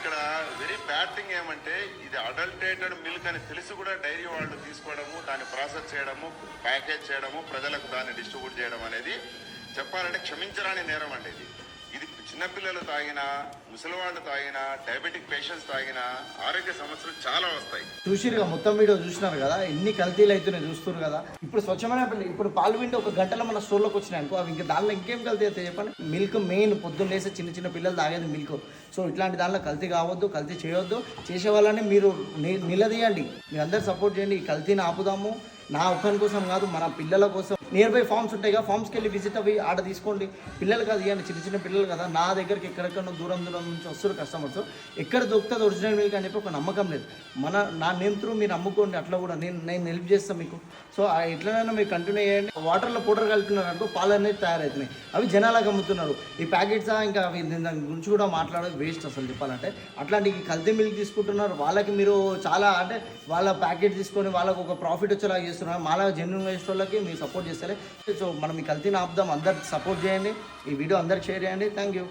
ఇక్కడ very bad thing ఏమంటే ఇది అడల్టేటెడ్ మిల్క్ అని తెలిసి కూడా డైరీ వాళ్ళు తీసుకోవడము, దాన్ని ప్రాసెస్ చేయడము, ప్యాకేజ్ చేయడము, ప్రజలకు దాన్ని డిస్ట్రిబ్యూట్ చేయడం అనేది చెప్పాలంటే క్షమించరాని నేరం అండి. ఇది చిన్నపిల్లలు తాగినా, ముసలివాళ్ళు తాగినా, డయాబెటిక్ పేషెంట్స్ తాగినా ఆరోగ్య సమస్యలు చాలా వస్తాయి. చూసిరుగా మొత్తం వీడియో చూసినారు కదా, ఎన్ని కల్తీలు అవుతున్నాయి చూస్తున్నారు కదా. ఇప్పుడు స్వచ్ఛమైన ఇప్పుడు పాలు వింటే ఒక గంటలో మన స్టోర్లోకి వచ్చినాయి అనుకో, అవి ఇంకా దానిలో ఇంకేం కల్తీ అవుతాయి చెప్పండి. మిల్క్ మెయిన్ పొద్దున్న లేసే చిన్న చిన్న పిల్లలు తాగేది మిల్క్. సో ఇట్లాంటి దానిలో కల్తీ కావద్దు, కల్తీ చేయొద్దు. చేసే వాళ్ళని మీరు నిలదీయండి, మీరు అందరు సపోర్ట్ చేయండి. ఈ కల్తీని ఆపుదాము. నా ఒక్కరి కోసం కాదు, మన పిల్లల కోసం. నియర్ బై ఫార్మ్స్ ఉంటాయి కదా, ఫార్మ్స్కి వెళ్ళి విజిట్ అవ్వి ఆడ తీసుకోండి. పిల్లలు కాదు ఇవ్వండి, చిన్న చిన్న పిల్లలు కదా. నా దగ్గరికి ఎక్కడెక్కడో దూరం నుంచి వస్తారు కస్టమర్స్. ఎక్కడ దొరుకుతుంది ఒరిజినల్ మిల్క్ అని చెప్పి ఒక నమ్మకం లేదు. నా నేమ్ త్రూ మీరు అమ్ముకోండి. అట్లా కూడా నేను హెల్ప్ చేస్తాను మీకు. సో ఎట్లనైనా మీరు కంటిన్యూ చేయండి. వాటర్లో పౌడర్ కలుపుతున్నారు అనుకో, పాలు అనేది తయారవుతున్నాయి. అవి జనాలకు అమ్ముతున్నారు. ఈ ప్యాకెట్స్ ఇంకా అవి దాని గురించి కూడా మాట్లాడేది వేస్ట్ అసలు చెప్పాలంటే. అట్లాంటి కల్తీ మిల్క్ తీసుకుంటున్నారు. వాళ్ళకి మీరు చాలా అంటే వాళ్ళ ప్యాకెట్ తీసుకొని వాళ్ళకు ఒక ప్రాఫిట్ వచ్చేలాగా చేస్తున్నారు. మాలా జెన్యున్గా చేసే వాళ్ళకి మీరు సపోర్ట్ చేస్తారు. సో మనం ఈ కల్తీని ఆపుదాం. అందరికి సపోర్ట్ చేయండి. ఈ వీడియో అందరికి షేర్ చేయండి. Thank you.